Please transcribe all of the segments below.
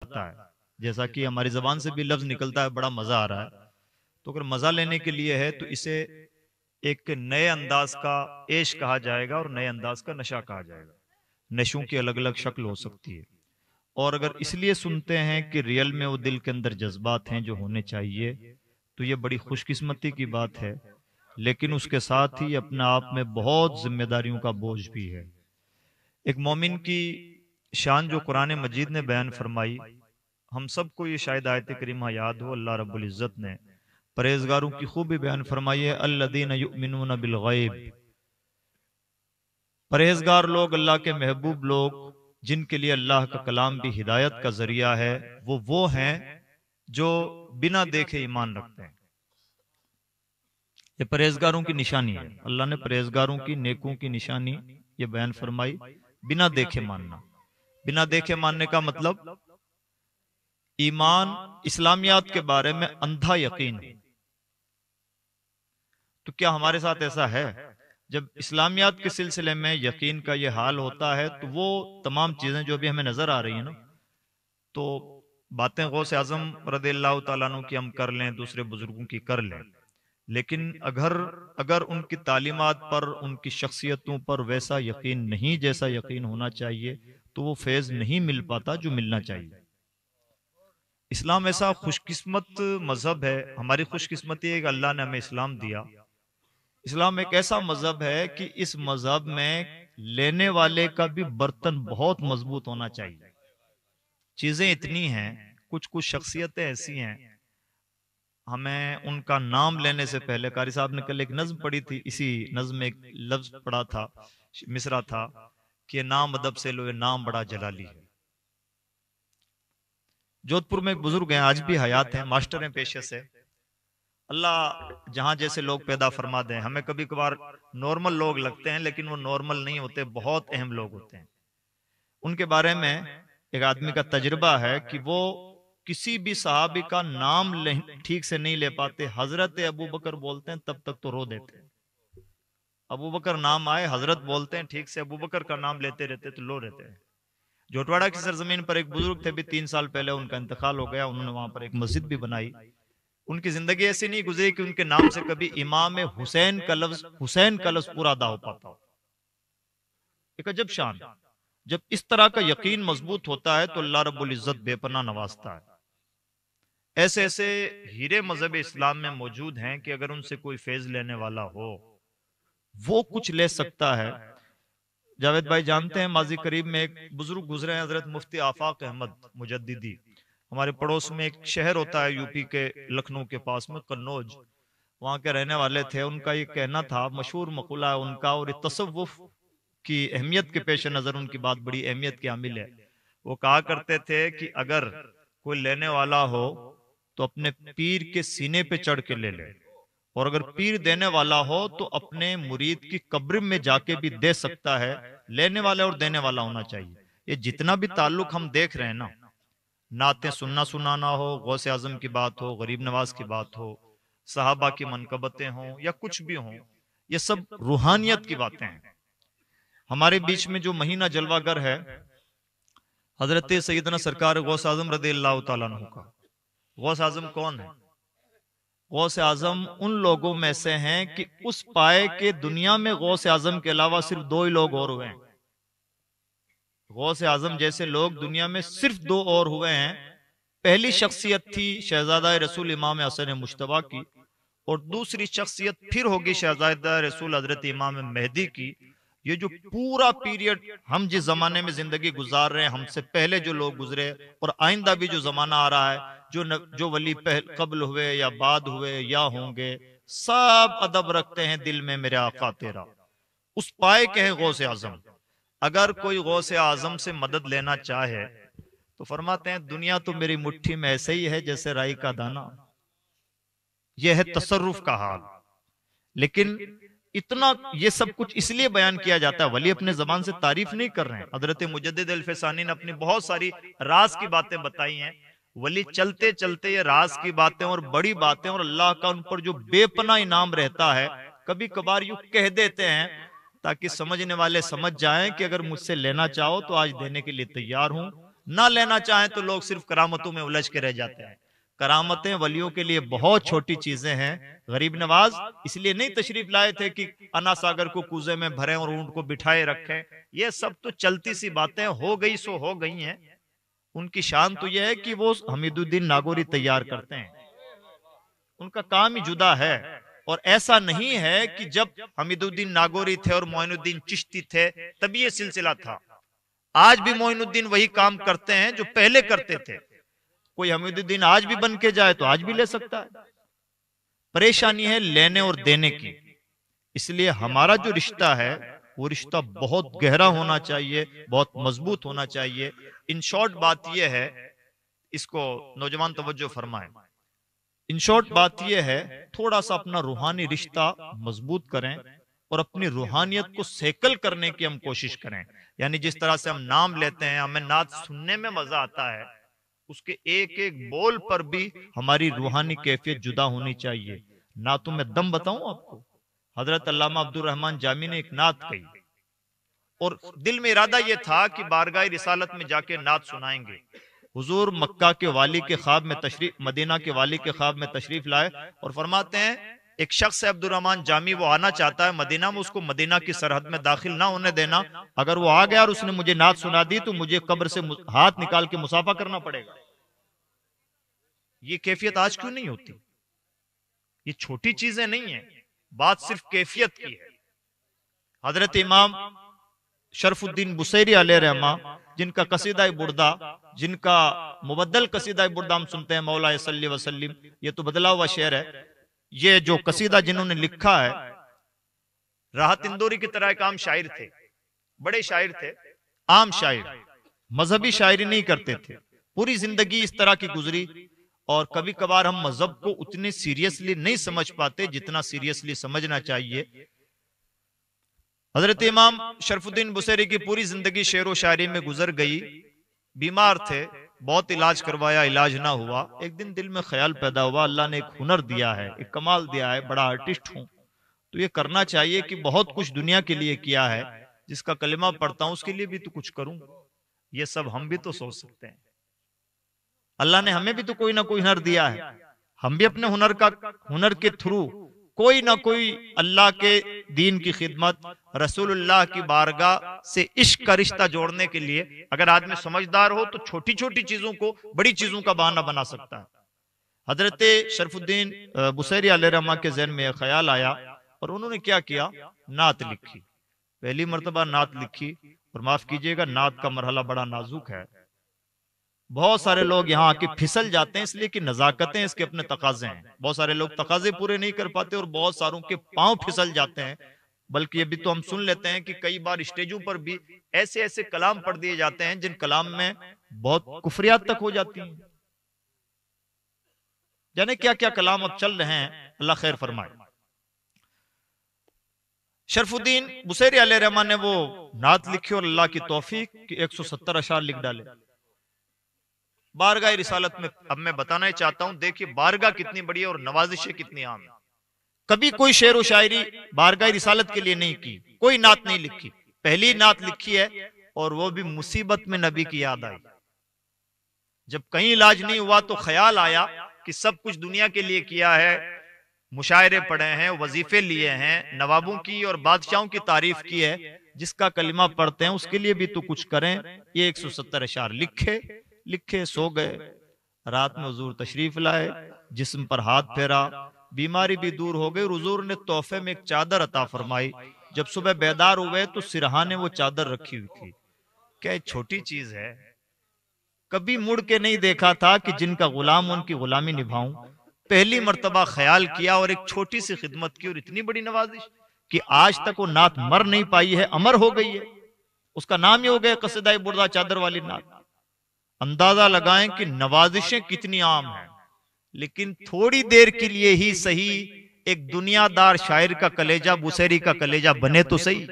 آتا ہے، جیسا کہ ہماری زبان سے بھی لفظ نکلتا ہے بڑا مزہ آ رہا ہے، تو اگر مزہ لینے کے لیے ہے تو اسے ایک نئے انداز کا عیش کہا جائے گا اور نئے انداز کا نشہ کہا جائے گا۔ نشوں کی الگ الگ شکل ہو سکتی ہے، اور اگر اس لیے سنتے ہیں کہ ریئل میں وہ دل کے اندر جذبات ہیں جو ہونے چاہیے، تو یہ بڑی خوش قسمتی کی بات ہے، لیکن اس کے ساتھ ہی اپنے آپ میں بہت ذمہ داریوں کا بوجھ بھی ہے۔ ایک مومن کی شان جو قرآن مجید نے بیان فرمائی، ہم سب کو یہ شاید آیت کریمہ یاد ہو، اللہ رب العزت نے پرہیزگاروں کی خوبی بیان فرمائی ہے، الذین یؤمنون بالغیب۔ پرہیزگار لوگ، اللہ کے محبوب لوگ، جن کے لیے اللہ کا کلام بھی ہدایت کا ذریعہ ہے، وہ ہیں جو بنا دیکھے ایمان رکھتے ہیں۔ یہ پرہیزگاروں کی نشانی ہے، اللہ نے پرہیزگاروں کی نیکوں کی نشانی یہ بیان فرمائی، بنا دیکھے ماننا۔ بنا دیکھے ماننے کا مطلب ایمان اسلامیات کے بارے میں اندھا یقین ہے۔ تو کیا ہمارے ساتھ ایسا ہے؟ جب اسلامیات کے سلسلے میں یقین کا یہ حال ہوتا ہے تو وہ تمام چیزیں جو ابھی ہمیں نظر آ رہی ہیں نا، تو باتیں غوث اعظم رضی اللہ تعالیٰ عنہ کی ہم کر لیں، دوسرے بزرگوں کی کر لیں، لیکن اگر ان کی تعلیمات پر، ان کی شخصیتوں پر ویسا یقین نہیں جیسا یقین ہونا چاہیے، تو وہ فیض نہیں مل پاتا جو ملنا چاہیے۔ اسلام ایسا خوش قسمت مذہب ہے، ہماری خوش قسمتی ہے کہ اللہ نے ہمیں اسلام دیا۔ اسلام ایک ایسا مذہب ہے کہ اس مذہب میں لینے والے کا بھی برتن بہت مضبوط ہونا چاہیے۔ چیزیں اتنی ہیں، کچھ شخصیتیں ایسی ہیں، ہمیں ان کا نام لینے سے پہلے، قاری صاحب نے کل ایک نظم پڑھی تھی، اسی نظم میں ایک لفظ پڑھا تھا، مصرع تھا کہ نام ادب سے لوے نام بڑا جلالی ہے۔ جودھ پور میں ایک بزرگ ہیں، آج بھی حیات ہیں، ماسٹر ہیں پیشے سے۔ اللہ جہاں جیسے لوگ پیدا فرما دیں، ہمیں کبھی کبھار نارمل لوگ لگتے ہیں لیکن وہ نارمل نہیں ہوتے، بہت اہم لوگ ہوتے ہیں۔ ان کے بارے میں ایک آدمی کا تجربہ ہے کہ وہ کسی بھی صحابی کا نام ٹھیک سے نہیں لے پاتے، حضرت ابو بکر بولتے ہیں تب تک تو رو دیتے ہیں۔ ابو بکر نام آئے، حضرت بولتے ہیں، ٹھیک سے ابو بکر کا نام لیتے رہتے تو رو رہتے ہیں۔ جھوٹواڑہ کی سرزمین پر ایک بزرگ تھے، بھی 3 سال پہلے ان کا انتقال ہو گیا، انہوں نے وہاں پر ایک مسجد بھی بنائی۔ ان کی زندگی ایسی نہیں گزری کہ ان کے نام سے کبھی امام حسین کا لفظ پورا ادا ہو پاتا ہو۔ ایک عجب شان، جب اس طرح کا یقین مضبوط ہوتا ہے تو اللہ رب العزت بے پناہ نوازتا ہے۔ ایسے ایسے ہیرے مذہب اسلام میں موجود ہیں کہ اگر ان سے کوئی فیض لینے والا ہو، وہ کچھ لے سکتا ہے۔ جاوید بھائی جانتے ہیں، ماضی قریب میں ایک بزرگ گزرے ہیں، حضرت مفتی آفاق احمد مجددی۔ ہمارے پڑوس میں ایک شہر ہوتا ہے یوپی کے لکھنؤ کے پاس میں، قنوج، وہاں کے رہنے والے تھے۔ ان کا یہ کہنا تھا، مشہور مقولہ ہے ان کا، اور تصوف کی اہمیت کے پیش نظر ان کی بات بڑی اہمیت کی حامل ہے۔ وہ کہا کرتے تھے کہ اگر کوئی لینے والا ہو تو اپنے پیر کے سینے پہ چڑھ کے لے لے، اور اگر پیر دینے والا ہو تو اپنے مرید کی قبر میں جا کے بھی دے سکتا ہے۔ لینے والا اور دینے والا ہونا چاہیے۔ یہ جتنا بھی تعلق ہم دیکھ رہے ہیں نا، نعتیں سنانا ہو، غوث اعظم کی بات ہو، غریب نواز کی بات ہو، صحابہ کی منقبتیں ہوں یا کچھ بھی ہوں، یہ سب روحانیت کی باتیں ہیں۔ ہمارے بیچ میں جو مہینہ جلوہ گر ہے حضرت سیدنا سرکار غوث اعظم رضی اللہ تعالیٰ عنہ کا۔ غوث اعظم کون ہے؟ غوث اعظم ان لوگوں میں سے ہیں کہ اس پائے کے دنیا میں غوث اعظم کے علاوہ صرف 2 ہی لوگ اور ہوئے ہیں۔ غوث اعظم جیسے لوگ دنیا میں صرف 2 اور ہوئے ہیں۔ پہلی شخصیت تھی شہزادہ رسول امام حسن مجتبیٰ کی، اور دوسری شخصیت پھر ہوگی شہزادہ رسول حضرت امام مہدی کی۔ یہ جو پورا پیریڈ ہم جس زمانے میں زندگی گزار رہے ہیں، ہم سے پہلے جو لوگ گزرے اور آئندہ بھی جو زمانہ آ رہا ہے، جو ولی قبل ہوئے یا بعد ہوئے یا ہوں گے، سب ادب رکھتے ہیں دل میں میرے آقا تیرا۔ اس پائے کے ہیں غوث اعظم۔ اگر کوئی غوث اعظم سے مدد لینا چاہے تو فرماتے ہیں دنیا تو میری مٹھی میں ایسے ہی ہے جیسے رائی کا دانہ۔ یہ ہے تصرف کا حال۔ لیکن اتنا یہ سب کچھ اس لیے بیان کیا جاتا ہے، ولی اپنے زبان سے تعریف نہیں کر رہے ہیں۔ حضرت مجدد الفسانی نے اپنی بہت ساری راز کی باتیں بتائی ہیں۔ ولی چلتے چلتے یہ راز کی باتیں اور بڑی باتیں اور اللہ کا ان پر جو بے پناہ انعام رہتا ہے، کبھی کبھار یوں کہہ دیتے ہیں تاکہ سمجھنے والے سمجھ جائیں کہ اگر مجھ سے لینا چاہو تو آج دینے کے لیے تیار ہوں، نہ لینا چاہیں تو لوگ صرف کرامتوں میں الجھ کے رہ جاتے ہیں. کرامتیں ولیوں کے لیے بہت چھوٹی چیزیں ہیں. غریب نواز اس لیے نہیں تشریف لائے تھے کہ انا ساگر کو کوزے میں بھریں اور اونٹ کو بٹھائے رکھیں. یہ سب تو چلتی سی باتیں ہو گئی سو ہو گئی ہیں. ان کی شان تو یہ ہے کہ وہ حمید الدین ناگوری تیار کرتے ہیں. ان کا کام ہی جدا ہے. اور ایسا نہیں ہے کہ جب حمید الدین ناگوری تھے اور معین الدین چشتی تھے تب یہ سلسلہ تھا. آج بھی معین الدین وہی کام کرتے ہیں جو پہلے کرتے تھے. کوئی حمید الدین آج بھی بن کے جائے تو آج بھی لے سکتا ہے. پریشانی ہے لینے اور دینے کی. اس لیے ہمارا جو رشتہ ہے وہ رشتہ بہت گہرا ہونا چاہیے, بہت مضبوط ہونا چاہیے. ان شارٹ بات یہ ہے, اس کو نوجوان توجہ فرمائیں, ان شارٹ بات یہ ہے تھوڑا سا اپنا روحانی رشتہ مضبوط کریں اور اپنی روحانیت کو سیکل کرنے کی ہم کوشش کریں. یعنی جس طرح سے ہم نام لیتے ہیں, ہمیں نعت سننے میں مزہ آتا ہے, اس کے ایک ایک بول پر بھی ہماری روحانی کیفیت جدا ہونی چاہیے. نعتوں میں دم بتاؤں آپ کو, حضرت علامہ عبد الرحمن جامی نے ایک نعت کہی اور دل میں ارادہ یہ تھا کہ بارگاہ رسالت میں جا کے نعت سنائیں گے. حضور مکہ کے والی کے خواب میں تشریف, مدینہ کے والی کے خواب میں تشریف لائے اور فرماتے ہیں ایک شخص ہے عبد الرحمن جامی, وہ آنا چاہتا ہے مدینہ میں, اس کو مدینہ کی سرحد میں داخل نہ ہونے دینا. اگر وہ آ گیا اور اس نے مجھے نعت سنا دی تو مجھے قبر سے ہاتھ نکال کے مصافحہ کرنا پڑے گا. یہ کیفیت آج کیوں نہیں ہوتی؟ یہ چھوٹی چیزیں نہیں ہیں, بات صرف کیفیت کی ہے. حضرت امام شرف الدین بصیری علیہ رحمہ, جن کا قصیدہ بردہ, جن کا مبدل قصیدہ بردہ ہم سنتے ہیں, مولا صلی وسلم, یہ تو بدلا ہوا شعر ہے. یہ جو قصیدہ جنہوں نے لکھا ہے, راحت اندوری کی طرح ایک عام شاعر تھے, بڑے شاعر تھے, عام شاعر, مذہبی شاعری نہیں کرتے تھے. پوری زندگی اس طرح کی گزری اور کبھی کبھار ہم مذہب کو اتنے سیریسلی نہیں سمجھ پاتے جتنا سیریسلی سمجھنا چاہیے. حضرت امام شرف الدین بصیری کی پوری زندگی شعر و شاعری میں گزر گئی. بیمار تھے, بہت علاج کروایا, علاج نہ ہوا. ایک دن دل میں خیال پیدا ہوا, اللہ نے ایک ہنر دیا ہے, ایک کمال دیا ہے, بڑا آرٹسٹ ہوں تو یہ کرنا چاہیے کہ بہت کچھ دنیا کے لیے کیا ہے, جس کا کلمہ پڑھتا ہوں اس کے لیے بھی تو کچھ کروں. یہ سب ہم بھی تو سوچ سکتے ہیں. اللہ نے ہمیں بھی تو کوئی نہ کوئی ہنر دیا ہے, ہم بھی اپنے ہنر کے تھرو کوئی نہ کوئی اللہ کے دین کی خدمت, رسول اللہ کی بارگاہ سے عشق کا رشتہ جوڑنے کے لیے, اگر آدمی سمجھدار ہو تو چھوٹی چھوٹی چیزوں کو بڑی چیزوں کا بہانہ بنا سکتا ہے. حضرت شرف الدین بصیری علیہ رحمہ کے ذہن میں خیال آیا اور انہوں نے کیا کیا, نعت لکھی. پہلی مرتبہ نعت لکھی, اور معاف کیجئے گا نعت کا مرحلہ بڑا نازک ہے. بہت سارے لوگ یہاں آ کے پھسل جاتے ہیں اس لیے کہ نزاکتیں اس کے اپنے تقاضے ہیں. بہت سارے لوگ تقاضے پورے نہیں کر پاتے اور بہت ساروں کے پاؤں پھسل جاتے ہیں. بلکہ یہ بھی تو ہم سن لیتے ہیں کہ کئی بار اسٹیجوں پر بھی ایسے ایسے کلام پڑھ دیے جاتے ہیں جن کلام میں بہت کفریات تک ہو جاتی ہیں. جانے کیا کیا کلام اب چل رہے ہیں, اللہ خیر فرمائے. شرف الدین بصیری علیہ رحمہ نے وہ نعت لکھی اور اللہ کی توفیق کہ 170 اشعار لکھ ڈالے. بارگاہ رسالت میں اب میں بتانا چاہتا ہوں, دیکھیے بارگاہ کتنی بڑی ہے اور نوازشیں کتنی عام ہیں. کبھی کوئی شعر و شاعری بارگاہ رسالت کے لیے نہیں کی, کوئی نعت نہیں لکھی, پہلی نعت لکھی ہے اور وہ بھی مصیبت میں نبی کی یاد آئی. جب کہیں علاج نہیں ہوا تو خیال آیا کہ سب کچھ دنیا کے لیے کیا ہے, مشاعرے پڑھے ہیں, وظیفے لیے ہیں, نوابوں کی اور بادشاہوں کی تعریف کی ہے, جس کا کلمہ پڑھتے ہیں اس کے لیے بھی تو کچھ کریں. یہ 170 اشعار لکھے سو گئے. رات میں حضور تشریف لائے, جسم پر ہاتھ پھیرا, بیماری بھی دور ہو گئی. حضور نے تحفے میں ایک چادر عطا فرمائی. جب صبح بیدار ہوئے تو سرہانے وہ چادر رکھی ہوئی تھی. کیا یہ چھوٹی چیز ہے؟ کبھی مڑ کے نہیں دیکھا تھا کہ جن کا غلام ان کی غلامی نبھاؤں. پہلی مرتبہ خیال کیا اور ایک چھوٹی سی خدمت کی, اور اتنی بڑی نوازش کہ آج تک وہ نعت مر نہیں پائی ہے, امر ہو گئی ہے. اس کا نام ہی ہو گیا قصیدہ بردہ چادر والی نعت. اندازہ لگائیں کہ نوازشیں کتنی عام ہیں, لیکن تھوڑی دیر کے لیے ہی صحیح ایک دنیا دار شاعر کا کلیجہ بصیری کا کلیجہ بنے تو صحیح.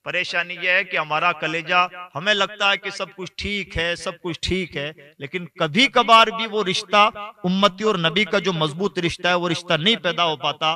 پریشانی یہ ہے کہ ہمارا کلیجہ, ہمیں لگتا ہے کہ سب کچھ ٹھیک ہے, سب کچھ ٹھیک ہے, لیکن کبھی کبھار بھی وہ رشتہ امتی اور نبی کا جو مضبوط رشتہ ہے وہ رشتہ نہیں پیدا ہو پاتا.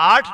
8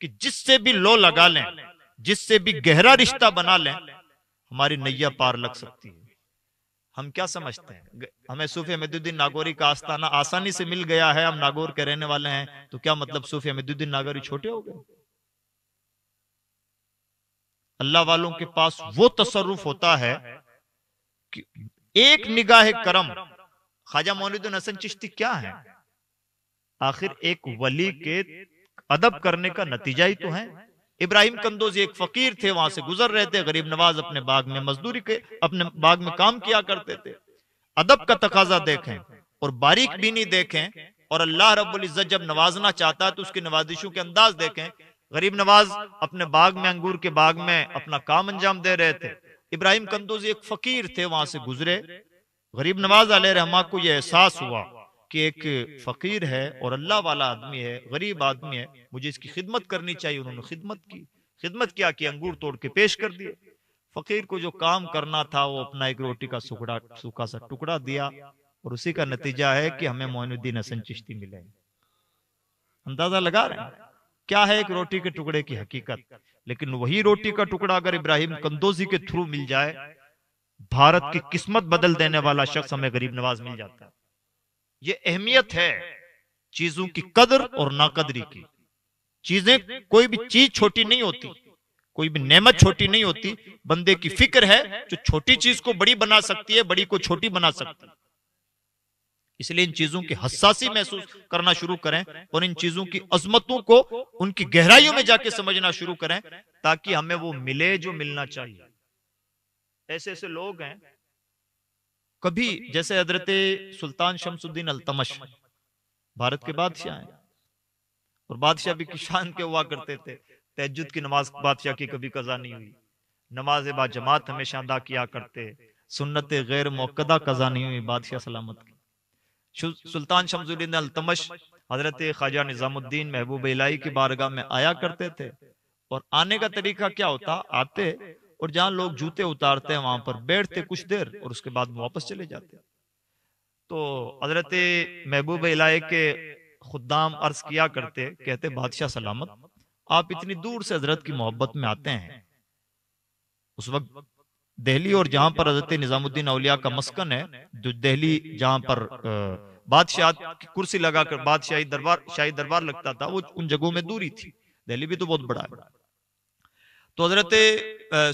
کہ جس سے بھی لو لگا لیں، جس سے بھی گہرا رشتہ بنا لیں، ہماری نیا پار لگ سکتی ہے۔ ہم کیا سمجھتے ہیں؟ ہمیں صوفی احمد الدین ناگوری کا آستانہ آسانی سے مل گیا ہے، ہم ناگور کے رہنے والے ہیں، تو کیا مطلب صوفی احمد الدین ناگوری چھوٹے ہو گئے؟ اللہ والوں کے پاس وہ تصرف ہوتا ہے کہ ایک نگاہ کرم، خواجہ معین الدین حسن چشتی کیا ہے؟ آخر ایک ولی کے ادب کرنے کا نتیجہ ہی تو ہے۔ ابراہیم کندوزی ایک فقیر تھے، وہاں سے گزر رہے تھے، غریب نواز اپنے باغ میں مزدوری کے اپنے باغ میں کام کیا کرتے تھے۔ ادب کا تقاضا دیکھیں اور باریک بینی دیکھیں، اور اللہ رب العزت جب نوازنا چاہتا ہے تو اس کی نوازشوں کے انداز دیکھیں۔ غریب نواز اپنے باغ میں، انگور کے باغ میں اپنا کام انجام دے رہے تھے، ابراہیم کندوزی ایک فقیر تھے، وہاں سے گزرے۔ غریب نواز علیہ رحمہ کو یہ احساس ہوا کہ ایک فقیر ہے اور اللہ والا آدمی ہے، غریب آدمی ہے، مجھے اس کی خدمت کرنی چاہیے۔ انہوں نے خدمت کیا کہ انگور توڑ کے پیش کر دیے۔ فقیر کو جو کام کرنا تھا وہ اپنا ایک روٹی کا سوکھا سا ٹکڑا دیا، اور اسی کا نتیجہ ہے کہ ہمیں معین الدین حسن چشتی ملے۔ اندازہ لگا رہے ہیں کیا ہے ایک روٹی کے ٹکڑے کی حقیقت؟ لیکن وہی روٹی کا ٹکڑا اگر ابراہیم کندوزی کے تھرو مل جائے، بھارت کی قسمت بدل دینے والا شخص ہمیں غریب نواز مل جاتا ہے۔ یہ اہمیت ہے چیزوں کی قدر اور ناقدری کی۔ چیزیں، کوئی بھی چیز چھوٹی نہیں ہوتی، کوئی بھی نعمت چھوٹی نہیں ہوتی، بندے کی فکر ہے جو چھوٹی چیز کو بڑی بنا سکتی ہے، بڑی کو چھوٹی بنا سکتی ہے۔ اس لیے ان چیزوں کی حساسی محسوس کرنا شروع کریں، اور ان چیزوں کی عظمتوں کو ان کی گہرائیوں میں جا کے سمجھنا شروع کریں، تاکہ ہمیں وہ ملے جو ملنا چاہیے۔ ایسے ایسے لوگ ہیں، کبھی جیسے حضرت سلطان شمس الدین التمش بھارت کے بادشاہ ہیں، اور بادشاہ بھی کشان کے ہوا کرتے تھے۔ تہجد کی نماز بادشاہ کی کبھی قضا نہیں ہوئی، نماز با جماعت ہمیشہ ادا کیا کرتے، سنت غیر موقدہ قضا نہیں ہوئی بادشاہ سلامت کی۔ سلطان شمس الدین التمش حضرت خواجہ نظام الدین محبوب الہی کی بارگاہ میں آیا کرتے تھے، اور آنے کا طریقہ کیا ہوتا؟ آتے اور جہاں لوگ جوتے اتارتے ہیں وہاں پر بیٹھتے کچھ دیر، اور اس کے بعد واپس چلے جاتے۔ تو حضرت محبوب الہی کے خدام عرض کیا کرتے، کہتے بادشاہ سلامت، آپ اتنی دور سے حضرت کی محبت میں آتے ہیں۔ اس وقت دہلی اور جہاں پر حضرت نظام الدین اولیاء کا مسکن ہے، جو دہلی جہاں پر بادشاہ کی کرسی لگا کر بادشاہی دربار لگتا تھا، وہ ان جگہوں میں دوری تھی۔ دہلی بھی تو بہت بڑا ہے۔ تو حضرت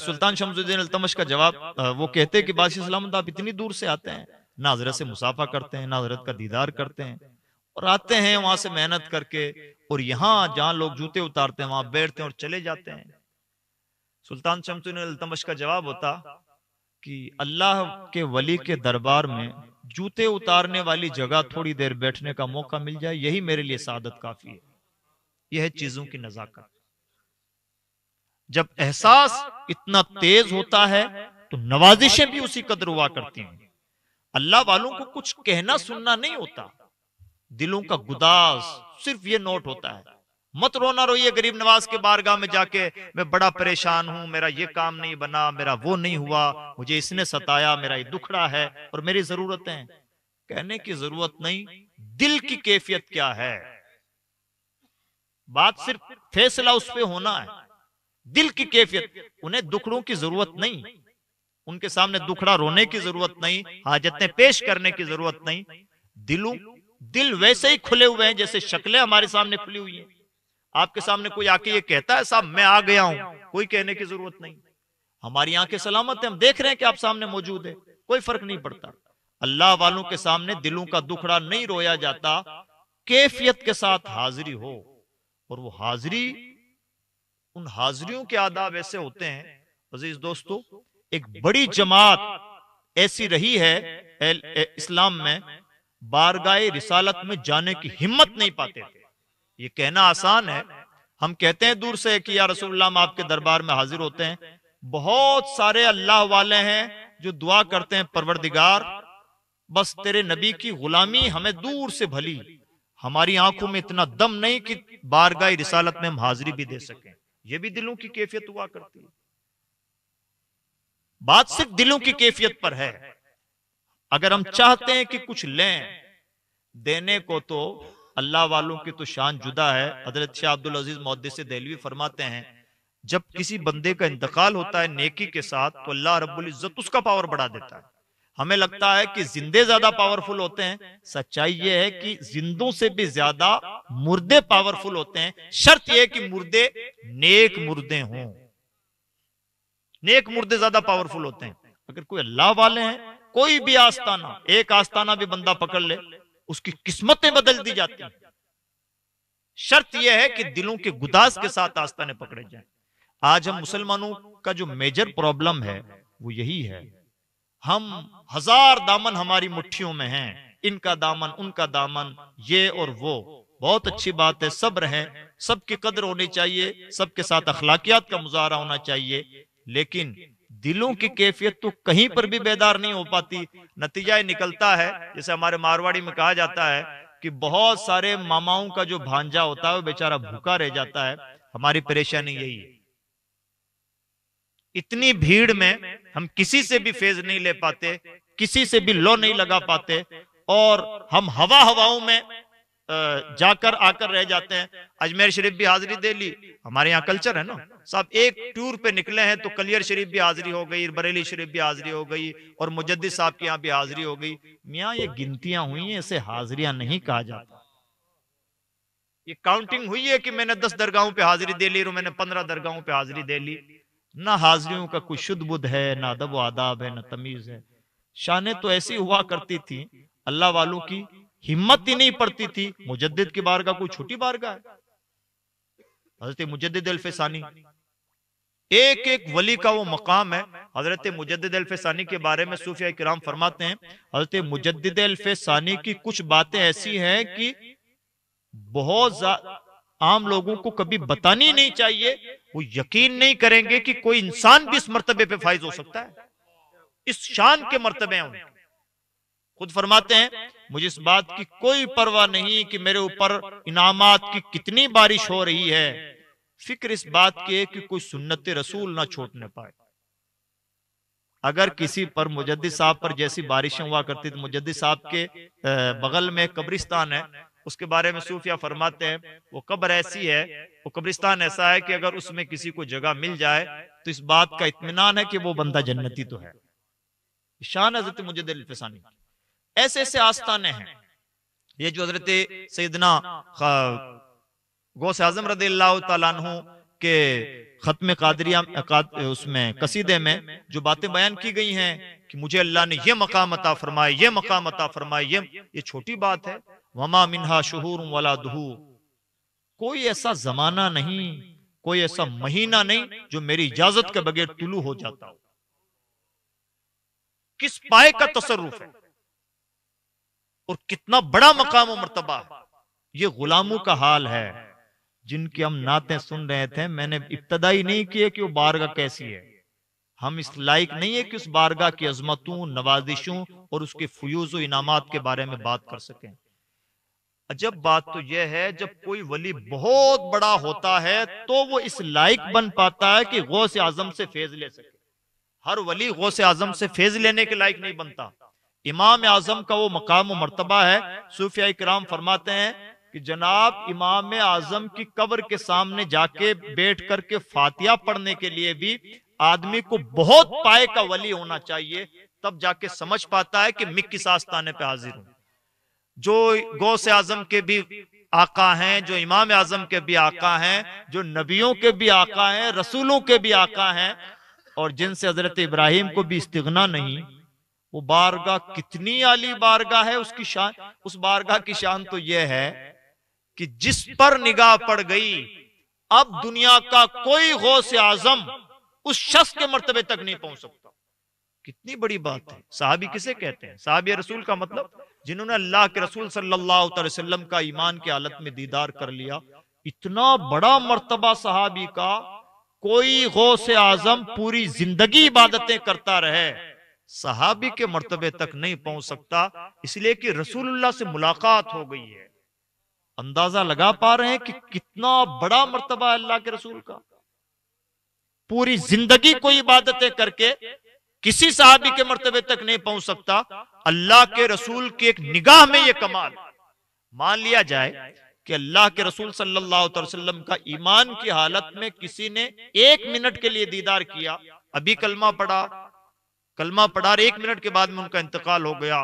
سلطان شمس الدین التمش کا جواب، وہ کہتے کہ بادشاہ سلامت آپ اتنی دور سے آتے ہیں، نہ حضرت سے مصافحہ کرتے ہیں، نہ حضرت کا دیدار کرتے ہیں، اور آتے ہیں وہاں سے محنت کر کے، اور یہاں جہاں لوگ جوتے اتارتے ہیں وہاں بیٹھتے ہیں اور چلے جاتے ہیں۔ سلطان شمس الدین التمش کا جواب ہوتا کہ اللہ کے ولی کے دربار میں جوتے اتارنے والی جگہ تھوڑی دیر بیٹھنے کا موقع مل جائے، یہی میرے لیے سعادت کافی ہے۔ یہ ہے چیزوں کی نزاکت۔ جب احساس اتنا تیز ہوتا ہے تو نوازشیں بھی اسی قدر ہوا کرتی ہیں۔ اللہ والوں کو کچھ کہنا سننا نہیں ہوتا، دلوں کا گداز صرف یہ نوٹ ہوتا ہے۔ مت رونا روئیے غریب نواز کے بارگاہ میں جا کے، میں بڑا پریشان ہوں، میرا یہ کام نہیں بنا، میرا وہ نہیں ہوا، مجھے اس نے ستایا، میرا یہ دکھڑا ہے اور میری ضرورتیں ہیں۔ کہنے کی ضرورت نہیں، دل کی کیفیت کیا ہے۔ بات صرف فیصلہ اس پہ ہونا ہے، دل کی کیفیت۔ انہیں دکھڑوں کی ضرورت نہیں، ان کے سامنے دکھڑا رونے کی ضرورت نہیں، حاجتیں پیش کرنے کی ضرورت نہیں۔ دل ویسے ہی کھلے ہوئے ہیں جیسے شکلیں ہمارے سامنے کھلی ہوئی ہیں۔ آپ کے سامنے کوئی آ کے یہ کہتا ہے صاحب میں آ گیا ہوں، کوئی کہنے کی ضرورت نہیں، ہماری آنکھیں سلامت ہیں، ہم دیکھ رہے ہیں کہ آپ سامنے موجود ہے، کوئی فرق نہیں پڑتا۔ اللہ والوں کے سامنے دلوں کا دکھڑا نہیں رویا جاتا، کیفیت کے ساتھ حاضری ہو، اور وہ حاضری، ان حاضریوں کے آداب ایسے ہوتے ہیں عزیز دوستو۔ ایک بڑی جماعت ایسی رہی ہے اسلام میں، بارگاہ رسالت میں جانے کی ہمت نہیں پاتے تھے۔ یہ کہنا آسان ہے، ہم کہتے ہیں دور سے کہ یا رسول اللہ ہم آپ کے دربار میں حاضر ہوتے ہیں۔ بہت سارے اللہ والے ہیں جو دعا کرتے ہیں پروردگار بس تیرے نبی کی غلامی ہمیں دور سے بھلی، ہماری آنکھوں میں اتنا دم نہیں کہ بارگاہ رسالت میں ہم حاضری بھی دے سکیں۔ یہ بھی دلوں کی کیفیت ہوا کرتی ہے۔ بات صرف دلوں کی کیفیت پر ہے۔ اگر ہم چاہتے ہیں کہ کچھ لیں، دینے کو تو اللہ والوں کی تو شان جدا ہے. حضرت شاہ عبدالعزیز محدث دہلوی فرماتے ہیں جب کسی بندے کا انتقال ہوتا ہے نیکی کے ساتھ تو اللہ رب العزت اس کا پاور بڑھا دیتا ہے. ہمیں لگتا ہے کہ زندے زیادہ پاورفل ہوتے ہیں، سچائی یہ ہے کہ زندوں سے بھی زیادہ مردے پاورفل ہوتے ہیں. شرط یہ ہے کہ مردے نیک مردے ہوں، نیک مردے زیادہ پاورفل ہوتے ہیں. اگر کوئی اللہ والے ہیں، کوئی بھی آستانہ، ایک آستانہ بھی بندہ پکڑ لے اس کی قسمتیں بدل دی جاتی ہیں. شرط یہ ہے کہ دلوں کے گداز کے ساتھ آستانے پکڑے جائیں. آج ہم مسلمانوں کا جو میجر پرابلم ہے وہ یہی ہے، ہم ہزار دامن ہماری مٹھیوں میں ہیں، ان کا دامن ان کا دامن، یہ اور وہ. بہت اچھی بات ہے، سب رہیں، سب کی قدر ہونی چاہیے، سب کے ساتھ اخلاقیات کا مظاہرہ ہونا چاہیے، لیکن دلوں کی کیفیت تو کہیں پر بھی بیدار نہیں ہو پاتی. نتیجہ یہ نکلتا ہے جیسے ہمارے مارواڑی میں کہا جاتا ہے کہ بہت سارے ماماؤں کا جو بھانجا ہوتا ہے وہ بیچارہ بھوکا رہ جاتا ہے. ہماری پریشانی یہی ہے، اتنی بھیڑ میں ہم کسی سے بھی فیض نہیں لے پاتے، کسی سے بھی لو نہیں لگا پاتے، اور ہم ہواؤں میں جا کر آ کر رہ جاتے ہیں. اجمیر شریف بھی حاضری دے لی، ہمارے یہاں کلچر ہے نا، صاحب ایک ٹور پہ نکلے ہیں تو کلیر شریف بھی حاضری ہو گئی، بریلی شریف بھی حاضری ہو گئی، اور مجدد صاحب کے یہاں بھی حاضری ہو گئی. میاں یہ گنتیاں ہوئی ہیں، اسے حاضریاں نہیں کہا جاتا. یہ کاؤنٹنگ ہوئی ہے کہ میں نے 10 درگاہوں پہ حاضری دے لی اور میں نے 15 درگاہوں پہ حاضری دے لی. نہ حاضریوں کا کوئی شد بدھ ہے، نہ ادب و آداب ہے، نہ تمیز ہے. شانیں تو ایسی ہوا کرتی تھی، اللہ والوں کی ہمت ہی نہیں پڑتی تھی. مجدد کی بارگاہ کوئی چھوٹی بارگاہ ہے؟ حضرت مجدد الفسانی، ایک ایک ولی کا وہ مقام ہے. حضرت مجدد الفسانی کے بارے میں صوفیاء کرام فرماتے ہیں حضرت مجدد الفسانی کی کچھ باتیں ایسی ہیں کہ بہت عام لوگوں کو کبھی بتانی نہیں چاہیے. وہ یقین نہیں کریں گے کہ کوئی انسان بھی اس مرتبے پہ فائز ہو سکتا ہے. اس شان کے مرتبے ہیں. خود فرماتے ہیں مجھے اس بات کی کوئی پرواہ نہیں کہ میرے اوپر انعامات کی کتنی بارش ہو رہی ہے، فکر اس بات کی ہے کہ کوئی سنت رسول نہ چھوٹنے پائے. اگر کسی پر مجدد صاحب پر جیسی بارشیں ہوا کرتی تھی، مجدد صاحب کے بغل میں قبرستان ہے، اس کے بارے میں صوفیاء فرماتے ہیں وہ قبر ایسی ہے، وہ قبرستان ایسا ہے کہ اگر اس میں کسی کو جگہ مل جائے تو اس بات کا اطمینان ہے کہ وہ بندہ جنتی تو ہے. شان حضرت مجدد الفسانی. ایسے ایسے آستانے ہیں. یہ جو حضرت سیدنا غوث اعظم رضی اللہ تعالیٰ عنہ کے ختم قادریہ اس میں قصیدے میں جو باتیں بیان کی گئی ہیں کہ مجھے اللہ نے یہ مقام عطا فرمائے، یہ مقام عطا فرمائے، یہ چھوٹی بات ہے. وما منہا شہور ولا دہور، کوئی ایسا زمانہ نہیں، کوئی ایسا مہینہ نہیں جو میری اجازت کے بغیر طلوع ہو جاتا ہو. کس پائے کا تصرف ہے اور کتنا بڑا مقام و مرتبہ ہے. یہ غلاموں کا حال ہے جن کی ہم نعتیں سن رہے تھے. میں نے ابتدائی نہیں کیا کہ وہ بارگاہ کیسی ہے، ہم اس لائق نہیں ہے کہ اس بارگاہ کی عظمتوں، نوازشوں اور اس کے فیوز و انعامات کے بارے میں بات کر سکیں. عجب بات تو یہ ہے جب کوئی ولی بہت بڑا ہوتا ہے تو وہ اس لائق بن پاتا ہے کہ غوث اعظم سے فیض لے سکے. ہر ولی غوث اعظم سے فیض لینے کے لائق نہیں بنتا. امام اعظم کا وہ مقام و مرتبہ ہے. صوفیاء کرام فرماتے ہیں کہ جناب امام اعظم کی قبر کے سامنے جا کے بیٹھ کر کے فاتحہ پڑھنے کے لیے بھی آدمی کو بہت پائے کا ولی ہونا چاہیے، تب جا کے سمجھ پاتا ہے کہ میں کس آستانے پہ حاضر ہوں. جو غوث اعظم کے بھی آقا ہیں، جو امام اعظم کے بھی آقا ہیں، جو نبیوں کے بھی آقا ہیں، رسولوں کے بھی آقا ہیں، اور جن سے حضرت ابراہیم کو بھی استغنا نہیں، وہ بارگاہ کتنی عالی بارگاہ ہے. اس کی شان، اس بارگاہ کی شان تو یہ ہے کہ جس پر نگاہ پڑ گئی اب دنیا کا کوئی غوث اعظم اس شخص کے مرتبے تک نہیں پہنچ سکتا. کتنی بڑی بات ہے. صحابی کسے کہتے ہیں؟ صحابی رسول کا مطلب جنہوں نے اللہ کے رسول صلی اللہ علیہ وسلم کا ایمان کی حالت میں دیدار کر لیا. اتنا بڑا مرتبہ صحابی کا، کوئی غوث اعظم پوری زندگی عبادتیں کرتا رہے صحابی کے مرتبے تک نہیں پہنچ سکتا، اس لیے کہ رسول اللہ سے ملاقات ہو گئی ہے. اندازہ لگا پا رہے ہیں کہ کتنا بڑا مرتبہ ہے اللہ کے رسول کا. پوری زندگی کوئی عبادتیں کر کے کسی صحابی کے مرتبے تک نہیں پہنچ سکتا. اللہ کے رسول کی ایک نگاہ میں یہ کمال. مان لیا جائے کہ اللہ کے رسول صلی اللہ علیہ وسلم کا ایمان کی حالت میں کسی نے 1 منٹ کے لیے دیدار کیا، ابھی کلمہ پڑھا اور 1 منٹ کے بعد میں ان کا انتقال ہو گیا،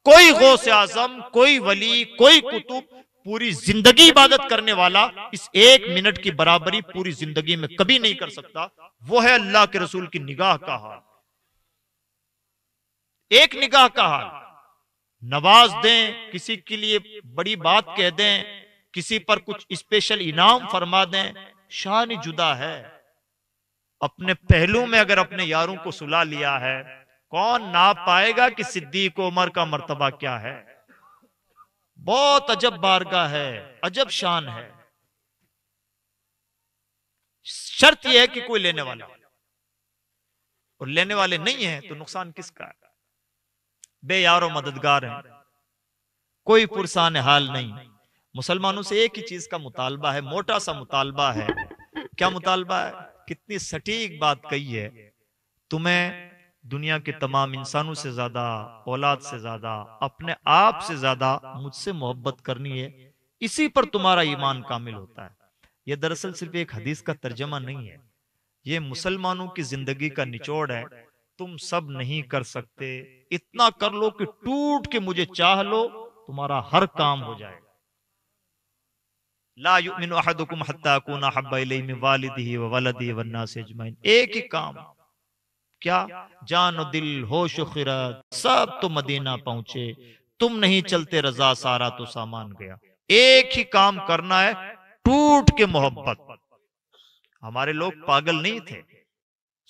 کوئی غوث اعظم، کوئی ولی، کوئی قطب پوری زندگی عبادت کرنے والا اس 1 منٹ کی برابری پوری زندگی میں کبھی نہیں کر سکتا۔ وہ ہے اللہ کے رسول کی نگاہ کا حال، ایک نگاہ کا حال۔ نواز دیں، کسی کے لیے بڑی بات کہہ دیں، کسی پر کچھ اسپیشل انعام فرما دیں، شان جدا ہے۔ اپنے پہلو میں اگر اپنے یاروں کو سلا لیا ہے، کون ناپ پائے گا کہ صدیق عمر کا مرتبہ کیا ہے؟ بہت عجب بارگاہ ہے، عجب شان ہے۔ شرط یہ ہے کہ کوئی لینے والا، اور لینے والے نہیں ہیں تو نقصان کس کا ہے؟ بے یار و مددگار ہیں، کوئی پرسان حال نہیں۔ مسلمانوں سے ایک ہی چیز کا مطالبہ ہے، موٹا سا مطالبہ ہے۔ کیا مطالبہ ہے؟ کتنی سٹیک بات کہی ہے، تمہیں دنیا کے تمام انسانوں سے زیادہ، اولاد سے زیادہ، اپنے آپ سے زیادہ مجھ سے محبت کرنی ہے، اسی پر تمہارا ایمان کامل ہوتا ہے۔ یہ دراصل صرف ایک حدیث کا ترجمہ نہیں ہے، یہ مسلمانوں کی زندگی کا نچوڑ ہے۔ تم سب نہیں کر سکتے، اتنا کر لو کہ ٹوٹ کے مجھے چاہ لو، تمہارا ہر کام ہو جائے گا۔ لا یؤمن احدکم حتی اکون احب الیہ من والدہ وولدہ والناس اجمعین۔ ایک ہی کام، کیا؟ جان و دل، ہوش و خرد، سب تو مدینہ پہنچے، تم نہیں چلتے رضا، سارا تو سامان گیا۔ ایک ہی کام کرنا ہے، ٹوٹ کے محبت۔ ہمارے لوگ پاگل نہیں تھے،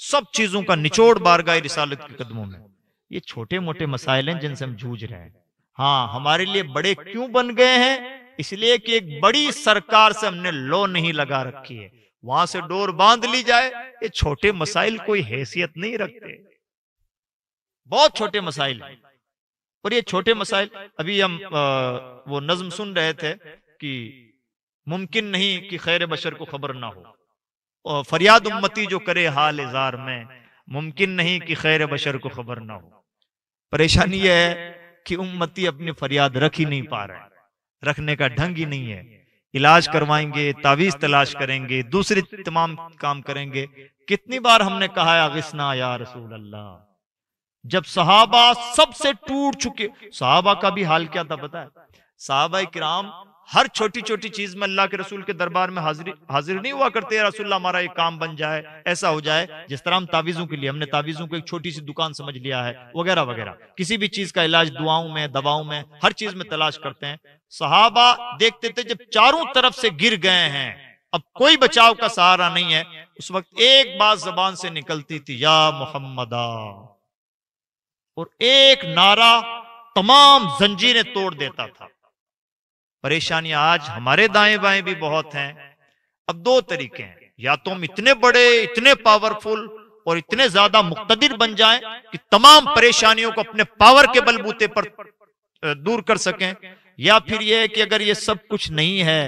سب چیزوں کا نچوڑ بارگاہ رسالت کے قدموں میں۔ یہ چھوٹے موٹے مسائل ہیں جن سے ہم جھوج رہے ہیں۔ ہاں، ہمارے لیے بڑے کیوں بن گئے ہیں؟ اس لیے کہ ایک بڑی سرکار سے ہم نے لو نہیں لگا رکھی ہے، وہاں سے ڈور باندھ لی جائے۔ یہ چھوٹے مسائل کوئی حیثیت نہیں رکھتے، بہت چھوٹے مسائل ہیں۔ اور یہ چھوٹے مسائل، ابھی ہم وہ نظم سن رہے تھے کہ ممکن نہیں کہ خیر بشر کو خبر نہ ہو، اور فریاد امتی جو کرے حال زار میں، ممکن نہیں کہ خیر بشر کو خبر نہ ہو۔ پریشانی یہ ہے کہ امتی اپنی فریاد رکھ ہی نہیں پا رہے، رکھنے کا ڈھنگ ہی نہیں ہے۔ علاج کروائیں گے، تعویذ تلاش کریں گے، دوسرے تمام کام کریں گے۔ کتنی بار ہم نے کہا ہے اغثنا یا رسول اللہ، جب صحابہ سب سے ٹوٹ چکے۔ صحابہ کا بھی حال کیا تھا پتا ہے؟ صحابہ کرام ہر چھوٹی چھوٹی چیز میں اللہ کے رسول کے دربار میں حاضر نہیں ہوا کرتے، یا رسول اللہ ہمارا ایک کام بن جائے، ایسا ہو جائے۔ جس طرح ہم تعویذوں کے لیے، ہم نے تعویذوں کو ایک چھوٹی سی دکان سمجھ لیا ہے، وغیرہ وغیرہ، کسی بھی چیز کا علاج دعاؤں میں، دواؤں میں، ہر چیز میں تلاش کرتے ہیں۔ صحابہ دیکھتے تھے جب چاروں طرف سے گر گئے ہیں، اب کوئی بچاؤ کا سہارا نہیں ہے، اس وقت ایک بات زبان سے نکلتی تھی، یا محمدہ، اور ایک نعرہ تمام زنجیریں توڑ دیتا تھا۔ پریشانی آج ہمارے دائیں بائیں بھی بہت ہیں۔ اب دو طریقے ہیں، یا تو ہم اتنے بڑے، اتنے پاورفل اور اتنے زیادہ مقتدر بن جائیں کہ تمام پریشانیوں کو اپنے پاور کے بلبوتے پر دور کر سکیں، یا پھر یہ ہے کہ اگر یہ سب کچھ نہیں ہے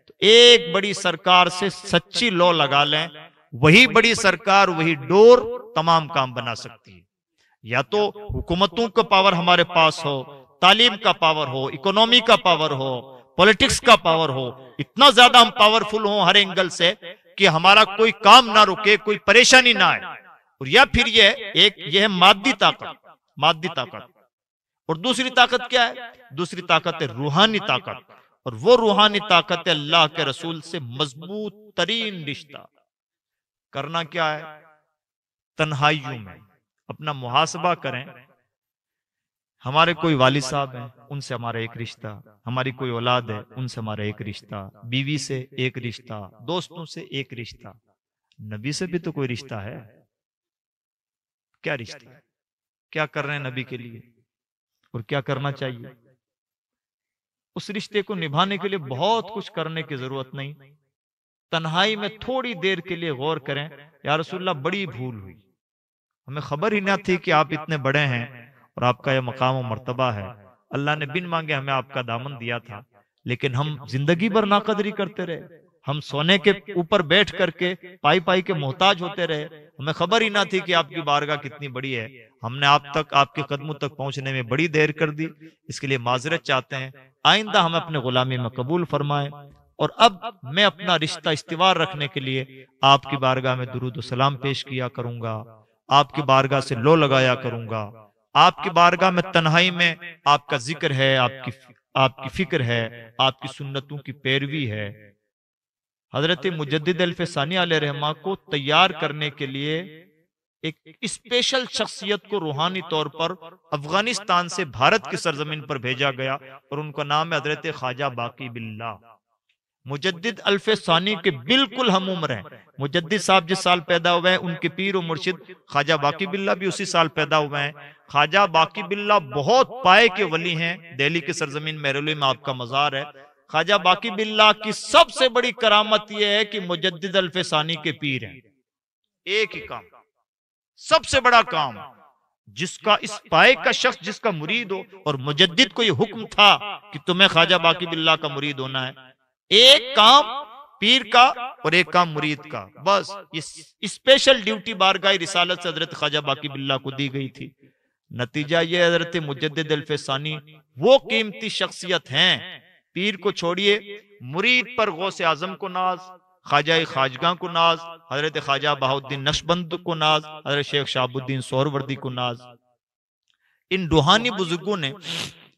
تو ایک بڑی سرکار سے سچی لو لگا لیں، وہی بڑی سرکار، وہی ڈور تمام کام بنا سکتی ہے۔ یا تو حکومتوں کا پاور ہمارے پاس ہو، تعلیم کا پاور ہو، اکنومی کا پاور ہو، پولیٹکس کا پاور ہو، اتنا زیادہ ہم پاورفل ہوں ہر اینگل سے کہ ہمارا کوئی کام نہ رکے، کوئی پریشانی نہ آئے۔ اور یا پھر یہ ہے مادی طاقت، مادی طاقت۔ اور دوسری طاقت کیا ہے؟ دوسری طاقت ہے روحانی طاقت، اور وہ روحانی طاقت ہے اللہ کے رسول سے مضبوط ترین رشتہ۔ کرنا کیا ہے؟ تنہائیوں میں اپنا محاسبہ کریں۔ ہمارے کوئی والد صاحب ہیں، ان سے ہمارا ایک رشتہ، ہماری کوئی اولاد ہے، ان سے ہمارا ایک رشتہ، بیوی سے ایک رشتہ، دوستوں سے ایک رشتہ، نبی سے بھی تو کوئی رشتہ ہے۔ کیا رشتہ ہے؟ کیا کر رہے ہیں نبی کے لیے، اور کیا کرنا چاہیے؟ اس رشتے کو نبھانے کے لیے بہت کچھ کرنے کی ضرورت نہیں، تنہائی میں تھوڑی دیر کے لیے غور کریں، یا رسول اللہ بڑی بھول ہوئی، ہمیں خبر ہی نہ تھی کہ آپ اتنے بڑے ہیں اور آپ کا یہ مقام و مرتبہ ہے، اللہ نے بن مانگے ہمیں آپ کا دامن دیا تھا، لیکن ہم زندگی بھر ناقدری کرتے رہے۔ ہم سونے کے اوپر بیٹھ کر کے پائی پائی کے محتاج ہوتے رہے، ہمیں خبر ہی نہ تھی کہ آپ کی بارگاہ کتنی بڑی ہے، ہم نے آپ تک، آپ کے قدموں تک پہنچنے میں بڑی دیر کر دی، اس کے لیے معذرت چاہتے ہیں، آئندہ ہمیں اپنے غلامی میں قبول فرمائیں، اور اب میں اپنا رشتہ استوار رکھنے کے لیے آپ کی بارگاہ میں درود و سلام پیش کیا کروں گا، آپ کی بارگاہ سے لو لگایا کروں گا، آپ کی بارگاہ میں تنہائی میں آپ کا ذکر ہے، آپ کی فکر ہے، آپ کی سنتوں کی پیروی ہے۔ حضرت مجدد الفسانی علیہ رحمہ کو تیار کرنے کے لیے ایک اسپیشل شخصیت کو روحانی طور پر افغانستان سے بھارت کی سرزمین پر بھیجا گیا، اور ان کا نام ہے حضرت خواجہ باقی باللہ۔ مجدد الفسانی کے بالکل ہم عمر ہیں، مجدد صاحب جس سال پیدا ہوئے ہیں ان کے پیر و مرشد خواجہ باقی باللہ بھی اسی سال پیدا ہوئے ہیں۔ خواجہ باقی باللہ بہت پائے کے ولی ہیں، دہلی کی سرزمین مہرولی میں آپ کا مزار ہے۔ خواجہ باقی باللہ کی سب سے بڑی کرامت یہ ہے کہ مجدد الفسانی کے پیر ہیں، ایک ہی کام، سب سے بڑا کام، جس کا اس پائے کا شخص جس کا مرید ہو، اور مجدد کو یہ حکم تھا کہ تمہیں خواجہ باقی باللہ کا مرید ہونا ہے، ایک کام پیر کا اور ایک کام مرید کا، بس یہ اسپیشل ڈیوٹی بارگاہ رسالت سے حضرت خواجہ باقی باللہ کو دی گئی تھی۔ نتیجہ یہ حضرت مجدد الفسانی وہ قیمتی شخصیت ہیں، پیر کو چھوڑیے، مرید پر غوث اعظم کو ناز، خواجہ خواجگاں کو ناز، حضرت خواجہ بہاؤالدین نقشبند کو ناز، حضرت شیخ شہاب الدین سہروردی کو ناز۔ ان روحانی بزرگوں نے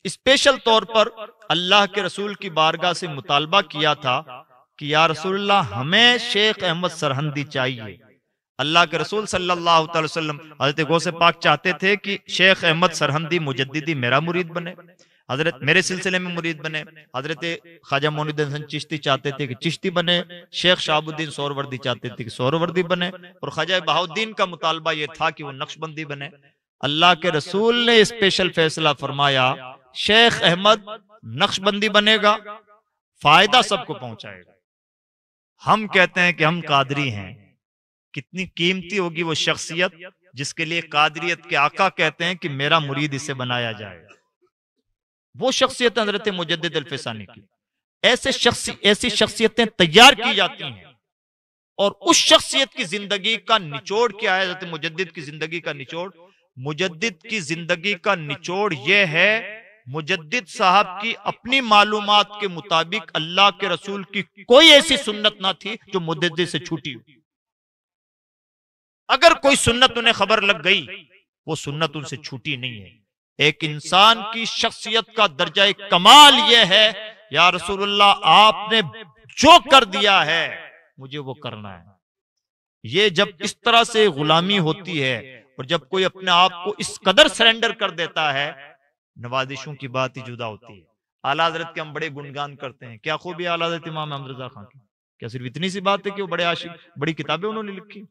اسپیشل طور پر اللہ کے رسول کی بارگاہ سے مطالبہ کیا تھا کہ یا رسول اللہ ہمیں شیخ احمد سرہندی چاہیے۔ اللہ کے رسول صلی اللہ علیہ وسلم حضرت غوث پاک چاہتے تھے کہ شیخ احمد سرہندی مجددی میرا مرید بنے، حضرت میرے سلسلے میں مرید بنے، حضرت خواجہ معین الدین حسن چشتی چاہتے تھے کہ چشتی بنے، شیخ شہاب الدین سہروردی چاہتے تھے کہ سہروردی بنے، اور خواجہ بہاؤالدین کا مطالبہ یہ تھا کہ وہ نقشبندی بنے۔ اللہ کے رسول نے اسپیشل فیصلہ فرمایا شیخ احمد نقشبندی بنے گا، فائدہ سب کو پہنچائے گا۔ ہم کہتے ہیں کہ ہم قادری ہیں، کتنی قیمتی ہوگی وہ شخصیت جس کے لیے قادریت کے آقا کہتے ہیں کہ میرا مرید اسے بنایا جائے۔ وہ شخصیت حضرت مجدد الفسانی کی، ایسی شخصیتیں تیار کی جاتی ہیں، اور اس شخصیت کی زندگی کا نچوڑ کیا ہے؟ حضرت مجدد کی زندگی کا نچوڑ، مجدد کی زندگی کا نچوڑ یہ ہے، مجدد صاحب کی اپنی معلومات کے مطابق اللہ کے رسول کی کوئی ایسی سنت نہ تھی جو مجدد سے چھوٹی ہو۔ اگر کوئی سنت انہیں خبر لگ گئی، وہ سنت ان سے چھوٹی نہیں ہے۔ ایک انسان کی شخصیت کا درجہ کمال یہ ہے یا رسول اللہ آپ نے جو کر دیا ہے مجھے وہ کرنا ہے۔ یہ جب اس طرح سے غلامی ہوتی ہے، اور جب کوئی اپنے آپ کو اس قدر سرنڈر کر دیتا ہے، نوازشوں کی بات ہی جدا ہوتی ہے۔ اعلیٰ حضرت کے ہم بڑے گنگان کرتے ہیں، کیا خوبی اعلیٰ حضرت امام احمد رضا خان کی؟ کیا صرف اتنی سی بات ہے کہ وہ بڑے عاشق، بڑی کتابیں انہوں نے لکھی؟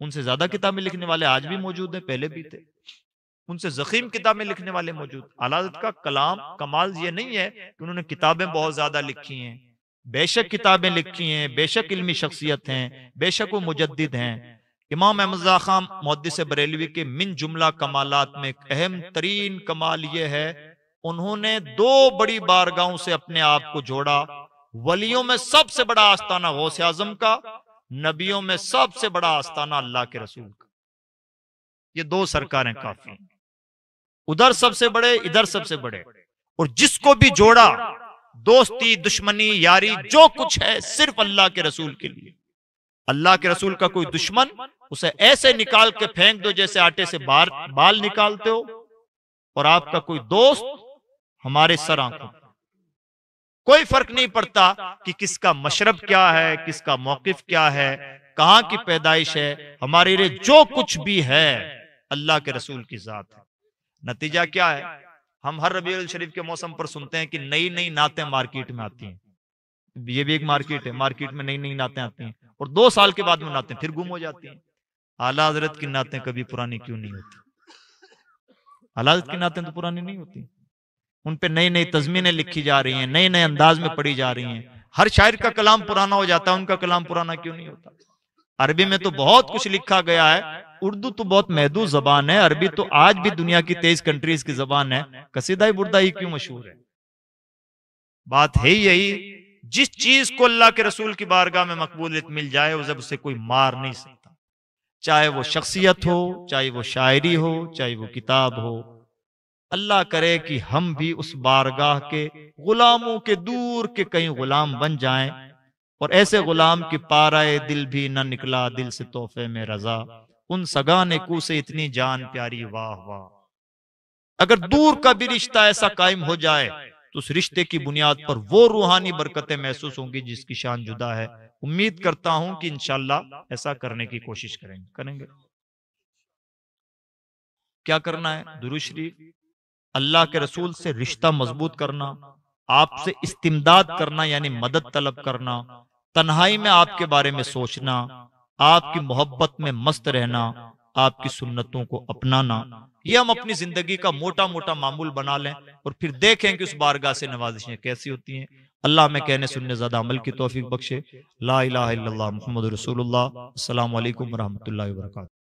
ان سے زیادہ کتابیں لکھنے والے آج بھی موجود ہیں، پہلے بھی تھے، ان سے ضخیم کتابیں لکھنے والے موجود۔ اعلیٰ حضرت کا کلام کمال یہ نہیں ہے کہ انہوں نے کتابیں بہت زیادہ لکھی ہیں، بے شک کتابیں لکھی ہیں، بے شک علمی شخصیت ہیں، بے شک وہ مجدد ہیں۔ امام احمد رضا خان محدث بریلوی کے من جملہ کمالات میں ایک اہم ترین کمال یہ ہے، انہوں نے دو بڑی بارگاہوں سے اپنے آپ کو جوڑا، ولیوں میں سب سے بڑا آستانہ غوث اعظم کا، نبیوں میں سب سے بڑا آستانہ اللہ کے رسول کا۔ یہ دو سرکاریں کافی ہیں، ادھر سب سے بڑے، ادھر سب سے بڑے، اور جس کو بھی جوڑا، دوستی، دشمنی، یاری، جو کچھ ہے صرف اللہ کے رسول کے لیے۔ اللہ کے رسول کا کوئی دشمن اسے ایسے نکال کے پھینک دو جیسے آٹے سے بال نکالتے ہو، اور آپ کا کوئی دوست ہمارے سر آنکھوں، کوئی فرق نہیں پڑتا کہ کس کا مشرب کیا ہے، کس کا موقف کیا ہے، کہاں کی پیدائش ہے، ہمارے لیے جو کچھ بھی ہے اللہ کے رسول کی ذات ہے۔ نتیجہ کیا ہے؟ ہم ہر ربیع الشریف کے موسم پر سنتے ہیں کہ نئی نئی نعتیں مارکیٹ میں آتی ہیں، یہ بھی ایک مارکیٹ ہے، مارکیٹ میں نئی نئی نعتیں آتی ہیں، اور 2 سال کے بعد میں نعتیں پھر گم ہو جاتی ہیں۔ اعلیٰ حضرت کی نعتیں کبھی پرانی کیوں نہیں ہوتی؟ اعلیٰ حضرت کی نعتیں تو پرانی نہیں ہوتی، ان پہ نئی نئی تزمینیں لکھی جا رہی ہیں، نئے نئے انداز میں پڑھی جا رہی ہیں۔ ہر شاعر کا کلام پرانا ہو جاتا ہے، ان کا کلام پرانا کیوں نہیں ہوتا؟ عربی میں تو بہت کچھ لکھا گیا ہے، اردو تو بہت محدود زبان ہے، عربی تو آج بھی دنیا کی 23 کنٹریز کی زبان ہے، قصیدہ بردہ ہی کیوں مشہور ہے؟ بات ہے یہی جس چیز کو اللہ کے رسول کی بارگاہ میں مقبولیت مل جائے اسے کوئی مار نہیں سکتا، چاہے وہ شخصیت ہو، چاہے وہ شاعری ہو، چاہے وہ کتاب ہو۔ اللہ کرے کہ ہم بھی اس بارگاہ کے غلاموں کے دور کے کئی غلام بن جائیں، اور ایسے غلام کی پارائے دل بھی نہ نکلا دل سے تحفے میں رضا، ان سگانے کو سے اتنی جان پیاری واہ واہ۔ اگر دور کا بھی رشتہ ایسا قائم ہو جائے تو اس رشتے کی بنیاد پر وہ روحانی برکتیں محسوس ہوں گی جس کی شان جدا ہے۔ امید کرتا ہوں کہ انشاءاللہ ایسا کرنے کی کوشش کریں گے۔ کیا کرنا ہے؟ درود شریف، اللہ کے رسول سے رشتہ مضبوط کرنا، آپ سے استمداد کرنا یعنی مدد طلب کرنا، تنہائی میں آپ کے بارے میں سوچنا، آپ کی محبت میں مست رہنا، آپ کی سنتوں کو اپنانا، یہ ہم اپنی زندگی کا موٹا موٹا معمول بنا لیں، اور پھر دیکھیں کہ اس بارگاہ سے نوازشیں کیسی ہوتی ہیں۔ اللہ ہمیں کہنے سننے زیادہ عمل کی توفیق بخشے۔ لا الہ الا اللہ محمد رسول اللہ۔ السلام علیکم ورحمۃ اللہ وبرکاتہ۔